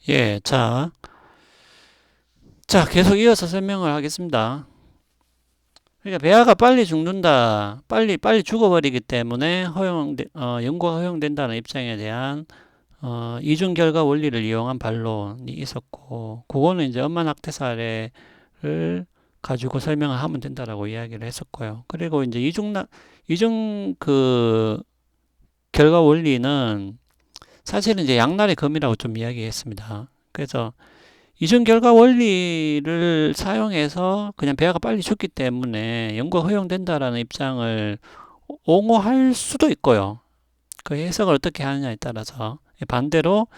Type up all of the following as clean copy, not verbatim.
예, 자, 계속 이어서 설명을 하겠습니다. 그러니까 배아가 빨리 죽는다, 빨리 죽어버리기 때문에 연구가 허용된다는 입장에 대한 이중 결과 원리를 이용한 반론이 있었고, 그거는 이제 엄마 낙태 사례를 가지고 설명을 하면 된다라고 이야기를 했었고요. 그리고 이제 이중 그 결과 원리는 사실은 이제 양날의 검이라고 좀 이야기했습니다. 그래서 이중 결과 원리를 사용해서 그냥 배아가 빨리 죽기 때문에 연구가 허용된다라는 입장을 옹호할 수도 있고요. 그 해석을 어떻게 하느냐에 따라서 반대로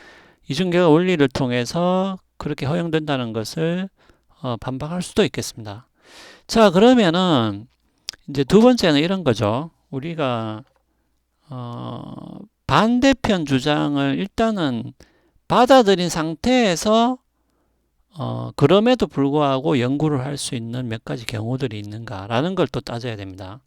이중 결과 원리를 통해서 그렇게 허용된다는 것을 반박할 수도 있겠습니다. 자, 그러면은 이제 두 번째는 이런 거죠. 우리가 반대편 주장을 일단은 받아들인 상태에서 그럼에도 불구하고 연구를 할 수 있는 몇 가지 경우들이 있는가라는 걸 또 따져야 됩니다.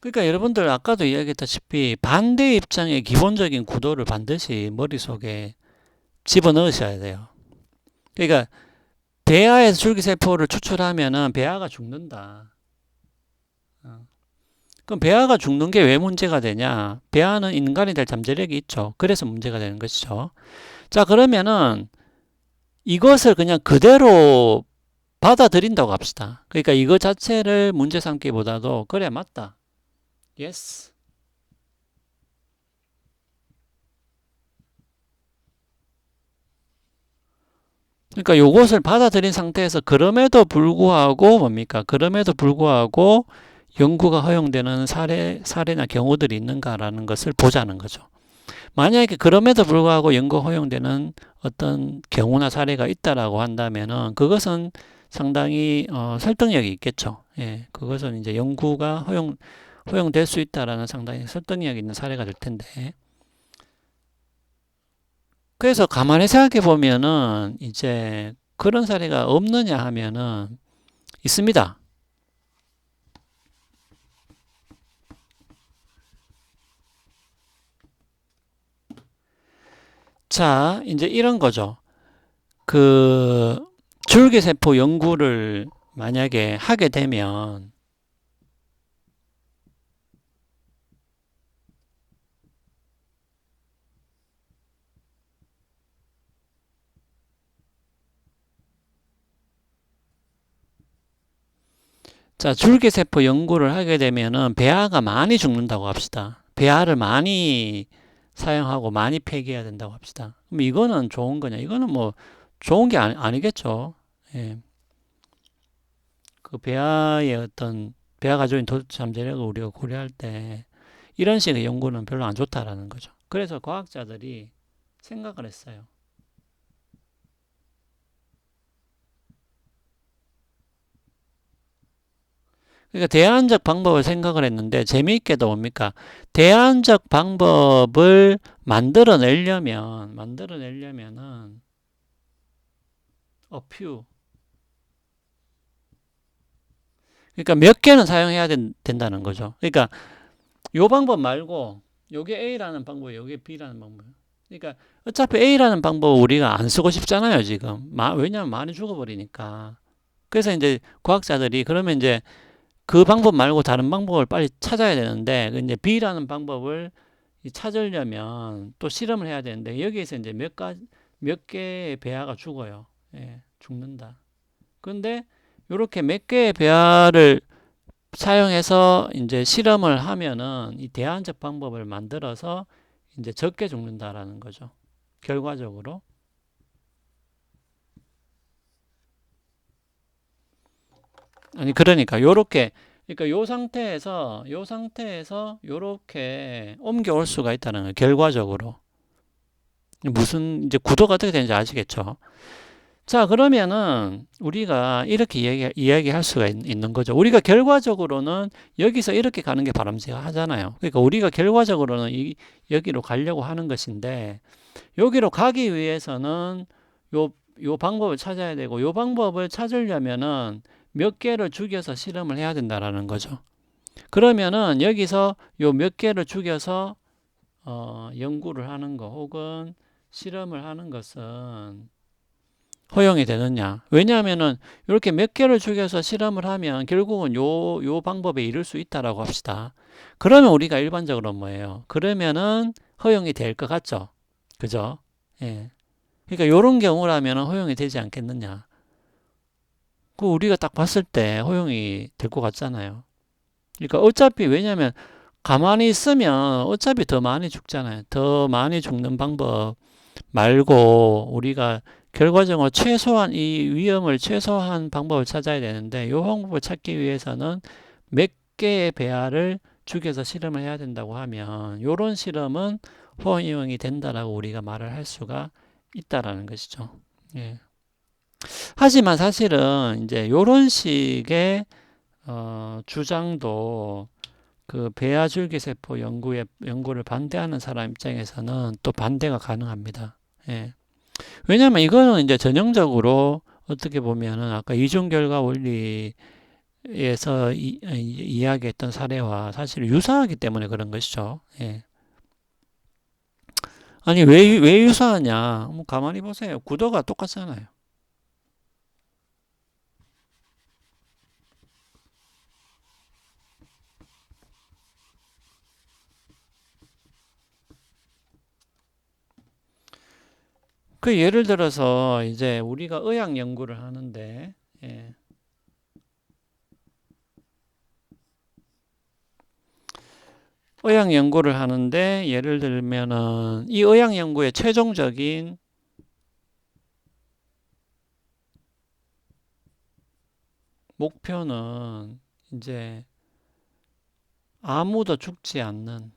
그러니까 여러분들 아까도 이야기했다시피 반대 입장의 기본적인 구도를 반드시 머릿속에 집어넣으셔야 돼요. 그러니까 배아에서 줄기세포를 추출하면은 배아가 죽는다. 그럼 배아가 죽는 게 왜 문제가 되냐? 배아는 인간이 될 잠재력이 있죠. 그래서 문제가 되는 것이죠. 자, 그러면은 이것을 그냥 그대로 받아들인다고 합시다. 그러니까 이거 자체를 문제 삼기보다도 그래 맞다. Yes. 그러니까 요것을 받아들인 상태에서 그럼에도 불구하고 뭡니까? 그럼에도 불구하고 연구가 허용되는 사례나 경우들이 있는가라는 것을 보자는 거죠. 만약에 그럼에도 불구하고 연구 허용되는 어떤 경우나 사례가 있다라고 한다면은 그것은 상당히 설득력이 있겠죠. 예, 그것은 이제 연구가 허용될 수 있다라는 상당히 설득력 있는 사례가 될 텐데. 그래서 가만히 생각해 보면은 이제 그런 사례가 없느냐 하면은 있습니다. 자, 이제 이런 거죠. 그 줄기세포 연구를 만약에 하게 되면 자, 줄기세포 연구를 하게 되면은 배아가 많이 죽는다고 합시다. 배아를 많이 사용하고 많이 폐기해야 된다고 합시다. 그럼 이거는 좋은 거냐? 이거는 뭐 좋은 게 아니겠죠. 예. 그 배아의 어떤 배아 가족인 잠재력을 우리가 고려할 때 이런 식의 연구는 별로 안 좋다라는 거죠. 그래서 과학자들이 생각을 했어요. 그러니까 대안적 방법을 생각을 했는데 재미있게도 뭡니까? 대안적 방법을 만들어내려면은 a few 그러니까 몇 개는 사용해야 된다는 거죠. 그러니까 요 방법 말고 요게 A라는 방법, 요게 B라는 방법. 그러니까 어차피 A라는 방법 우리가 안 쓰고 싶잖아요, 지금. 왜냐하면 많이 죽어버리니까. 그래서 이제 과학자들이 그러면 이제 그 방법 말고 다른 방법을 빨리 찾아야 되는데 이제 B라는 방법을 찾으려면 또 실험을 해야 되는데 여기에서 이제 몇 개의 배아가 죽어요. 예, 죽는다. 그런데 이렇게 몇 개의 배아를 사용해서 이제 실험을 하면은 이 대안적 방법을 만들어서 이제 적게 죽는다라는 거죠. 결과적으로. 아니 그러니까 요렇게 그러니까 요 상태에서 요렇게 옮겨올 수가 있다는 거예요. 결과적으로. 무슨 이제 구도가 어떻게 되는지 아시겠죠? 자, 그러면은 우리가 이렇게 이야기할 수가 있는 거죠. 우리가 결과적으로는 여기서 이렇게 가는 게 바람직하잖아요. 그러니까 우리가 결과적으로는 여기로 가려고 하는 것인데, 여기로 가기 위해서는 요 방법을 찾아야 되고, 요 방법을 찾으려면은 몇 개를 죽여서 실험을 해야 된다라는 거죠. 그러면은 여기서 요 몇 개를 죽여서 연구를 하는 거 혹은 실험을 하는 것은 허용이 되느냐? 왜냐하면은 이렇게 몇 개를 죽여서 실험을 하면 결국은 요 방법에 이를 수 있다라고 합시다. 그러면 우리가 일반적으로 뭐예요? 그러면은 허용이 될 것 같죠? 그죠? 예. 그러니까 요런 경우라면 허용이 되지 않겠느냐? 그 우리가 딱 봤을 때 허용이 될 것 같잖아요. 그러니까 어차피 왜냐하면 가만히 있으면 어차피 더 많이 죽잖아요. 더 많이 죽는 방법 말고 우리가 결과적으로 최소한 이 위험을 최소화한 방법을 찾아야 되는데 이 방법을 찾기 위해서는 몇 개의 배아를 죽여서 실험을 해야 된다고 하면 이런 실험은 허용이 된다라고 우리가 말을 할 수가 있다라는 것이죠. 예. 하지만 사실은 이제 이런 식의 주장도 그 배아 줄기세포 연구를 반대하는 사람 입장에서는 또 반대가 가능합니다. 예. 왜냐하면 이거는 이제 전형적으로 어떻게 보면은 아까 이중 결과 원리에서 이야기했던 사례와 사실 유사하기 때문에 그런 것이죠. 예. 아니 왜 유사하냐? 뭐 가만히 보세요. 구도가 똑같잖아요. 그 예를 들어서 이제 우리가 의학 연구를 하는데 예. 의학 연구를 하는데 예를 들면은 이 의학 연구의 최종적인 목표는 이제 아무도 죽지 않는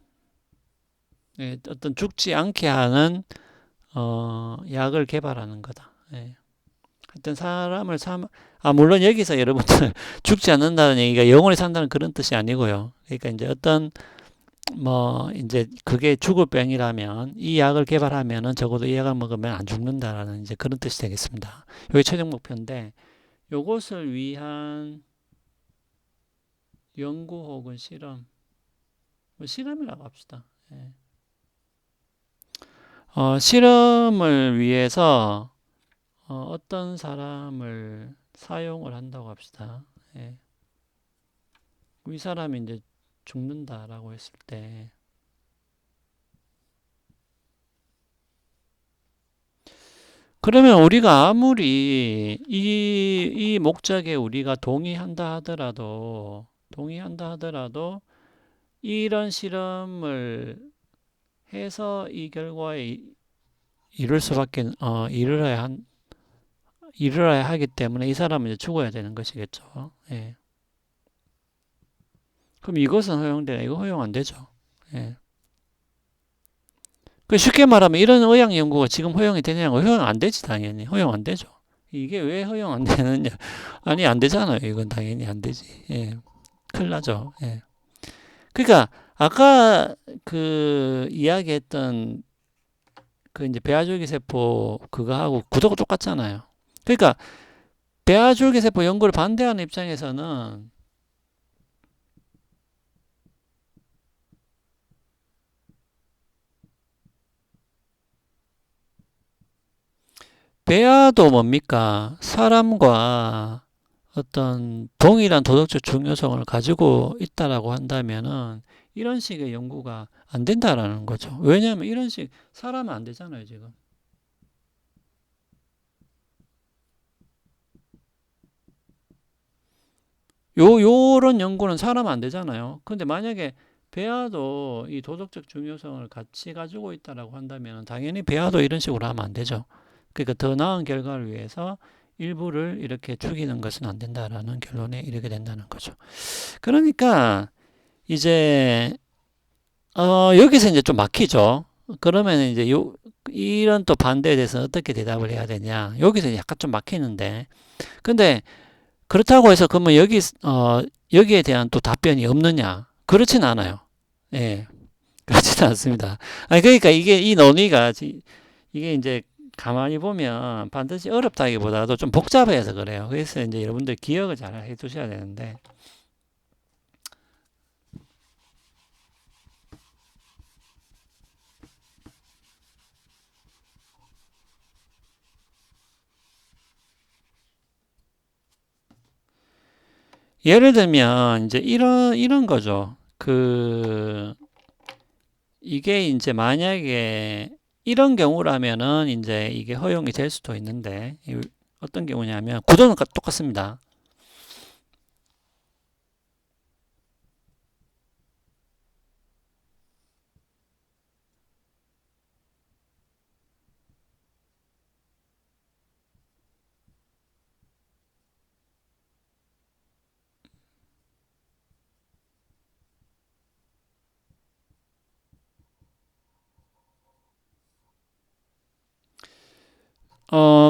예, 어떤 죽지 않게 하는 약을 개발하는 거다. 예. 하여튼 사람을 물론 여기서 여러분들 죽지 않는다는 얘기가 영원히 산다는 그런 뜻이 아니고요. 그러니까 이제 어떤 이제 그게 죽을 병이라면 이 약을 개발하면은 적어도 이 약을 먹으면 안 죽는다라는 이제 그런 뜻이 되겠습니다. 이게 최종 목표인데 요것을 위한 연구 혹은 실험, 뭐 실험이라고 합시다. 예. 실험을 위해서 어떤 사람을 사용을 한다고 합시다. 예. 이 사람이 이제 죽는다라고 했을 때 그러면 우리가 아무리 이 목적에 우리가 동의한다 하더라도 이런 실험을 해서 이 결과에 이룰 수밖에 이르러야 하기 때문에 이 사람은 이제 죽어야 되는 것이겠죠. 예. 그럼 이것은 허용되나? 이거 허용 안 되죠. 예. 그 쉽게 말하면 이런 의학 연구가 지금 허용이 되냐고 허용 안 되지 당연히 허용 안 되죠. 이게 왜 허용 안 되느냐? 아니 안 되잖아요. 이건 당연히 안 되지. 예. 큰일 나죠. 예. 그러니까 아까 그 이야기했던 그 이제 배아줄기세포 그거하고 구도가 똑같잖아요. 그러니까 배아줄기세포 연구를 반대하는 입장에서는 배아도 뭡니까? 사람과 어떤 동일한 도덕적 중요성을 가지고 있다라고 한다면은 이런 식의 연구가 안 된다라는 거죠. 왜냐하면 이런 식 사람은 안 되잖아요, 지금. 요런 연구는 사람 안 되잖아요. 근데 만약에 배아도 이 도덕적 중요성을 같이 가지고 있다라고 한다면 당연히 배아도 이런 식으로 하면 안 되죠. 그러니까 더 나은 결과를 위해서 일부를 이렇게 죽이는 것은 안 된다라는 결론에 이르게 된다는 거죠. 그러니까 이제 여기서 이제 좀 막히죠. 그러면 이제 이런 또 반대에 대해서 어떻게 대답을 해야 되냐. 여기서 약간 좀 막히는데. 근데 그렇다고 해서 그러면 여기에 대한 또 답변이 없느냐? 그렇진 않아요. 예. 그렇진 않습니다. 아니, 그러니까 이 논의가, 이게 이제 가만히 보면 반드시 어렵다기보다도 좀 복잡해서 그래요. 그래서 이제 여러분들 기억을 잘 해 두셔야 되는데. 예를 들면, 이제 이런 거죠. 이게 이제 만약에 이런 경우라면은 이제 이게 허용이 될 수도 있는데, 어떤 경우냐면, 구도는 똑같습니다.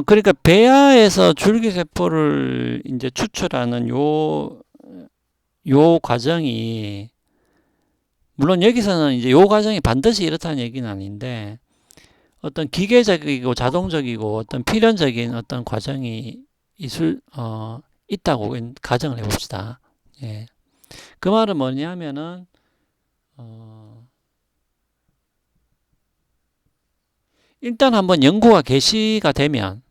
그러니까 배아에서 줄기세포를 이제 추출하는 요 과정이, 물론 여기서는 이제 요 과정이 반드시 이렇다는 얘기는 아닌데, 어떤 기계적이고 자동적이고 어떤 필연적인 어떤 과정이 있다고 가정을 해봅시다. 예. 그 말은 뭐냐면은, 일단 한번 연구가 개시가 되면,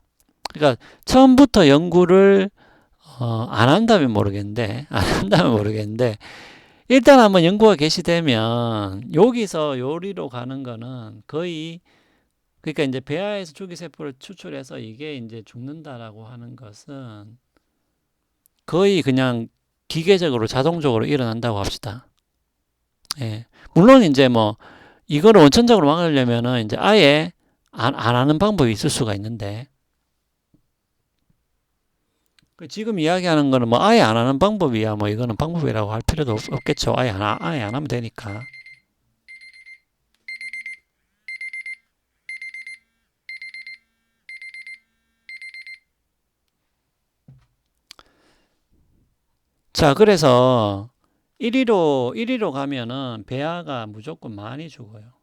그러니까 처음부터 연구를 안 한다면 모르겠는데, 안 한다면 모르겠는데, 일단 한번 연구가 개시되면 여기서 요리로 가는 거는 거의, 그러니까 이제 배아에서 줄기세포를 추출해서 이게 이제 죽는다라고 하는 것은 거의 그냥 기계적으로 자동적으로 일어난다고 합시다. 예. 물론 이제 뭐 이거를 원천적으로 막으려면은 이제 아예 안 하는 방법이 있을 수가 있는데, 지금 이야기하는 거는 뭐 아예 안 하는 방법이야 뭐 이거는 방법이라고 할 필요도 없겠죠. 아예 안 하면 되니까. 자, 그래서 1위로 가면은 배아가 무조건 많이 죽어요.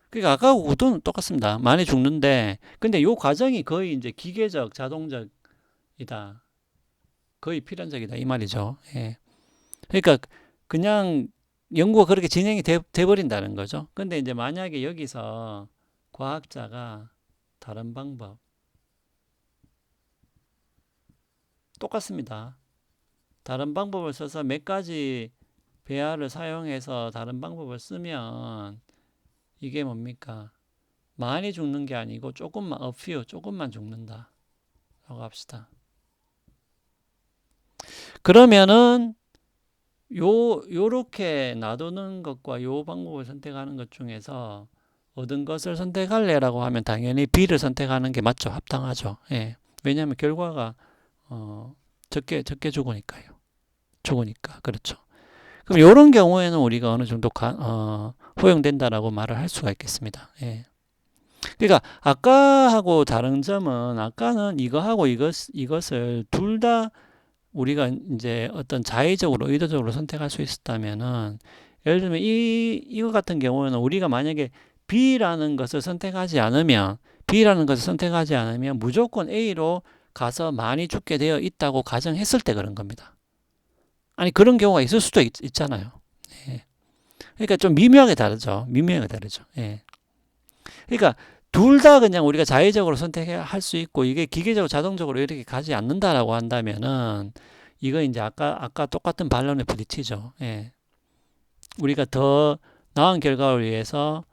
그러니까 아까하고 구도는 똑같습니다. 많이 죽는데, 근데 요 과정이 거의 이제 기계적, 자동적이다. 거의 필연적이다. 이 말이죠. 예. 그러니까 그냥 연구가 그렇게 진행이 돼 버린다는 거죠. 근데 이제 만약에 여기서 과학자가 다른 방법, 똑같습니다. 다른 방법을 써서 몇 가지 배아를 사용해서 다른 방법을 쓰면 이게 뭡니까? 많이 죽는 게 아니고 조금만, 조금만 죽는다. 라고 합시다. 그러면은 요렇게 놔두는 것과 요 방법을 선택하는 것 중에서 얻은 것을 선택할래라고 하면 당연히 B를 선택하는 게 맞죠. 합당하죠. 예. 왜냐하면 결과가 적게 죽으니까요. 죽으니까. 그렇죠. 그럼 이런 경우에는 우리가 어느 정도 허용된다라고 말을 할 수가 있겠습니다. 예. 그러니까 아까하고 다른 점은, 아까는 이거하고 이것을 둘 다 우리가 이제 어떤 자의적으로 의도적으로 선택할 수 있었다면은, 예를 들면 이거 같은 경우에는 우리가 만약에 B라는 것을 선택하지 않으면 무조건 A로 가서 많이 죽게 되어 있다고 가정했을 때 그런 겁니다. 아니, 그런 경우가 있을 수도 있잖아요. 예. 그러니까 좀 미묘하게 다르죠. 미묘하게 다르죠. 예. 그러니까 둘 다 그냥 우리가 자의적으로 선택할 수 있고, 이게 기계적으로 자동적으로 이렇게 가지 않는다라고 한다면은, 이거 이제 아까 똑같은 반론에 부딪히죠. 예. 우리가 더 나은 결과를 위해서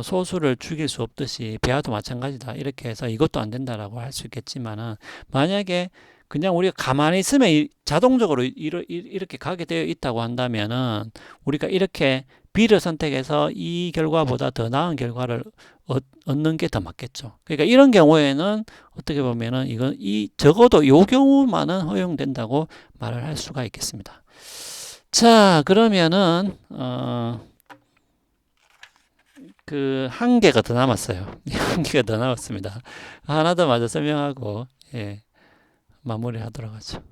소수를 죽일 수 없듯이 배아도 마찬가지다. 이렇게 해서 이것도 안 된다라고 할 수 있겠지만은, 만약에 그냥 우리가 가만히 있으면 자동적으로 이렇게 가게 되어 있다고 한다면은, 우리가 이렇게 B를 선택해서 이 결과보다 더 나은 결과를 얻는 게 더 맞겠죠. 그러니까 이런 경우에는 어떻게 보면은 적어도 이 경우만은 허용된다고 말을 할 수가 있겠습니다. 자, 그러면은 그 한 개가 더 남았어요. 한 개가 더 남았습니다. 하나 더 마저 설명하고 예, 마무리하도록 하죠.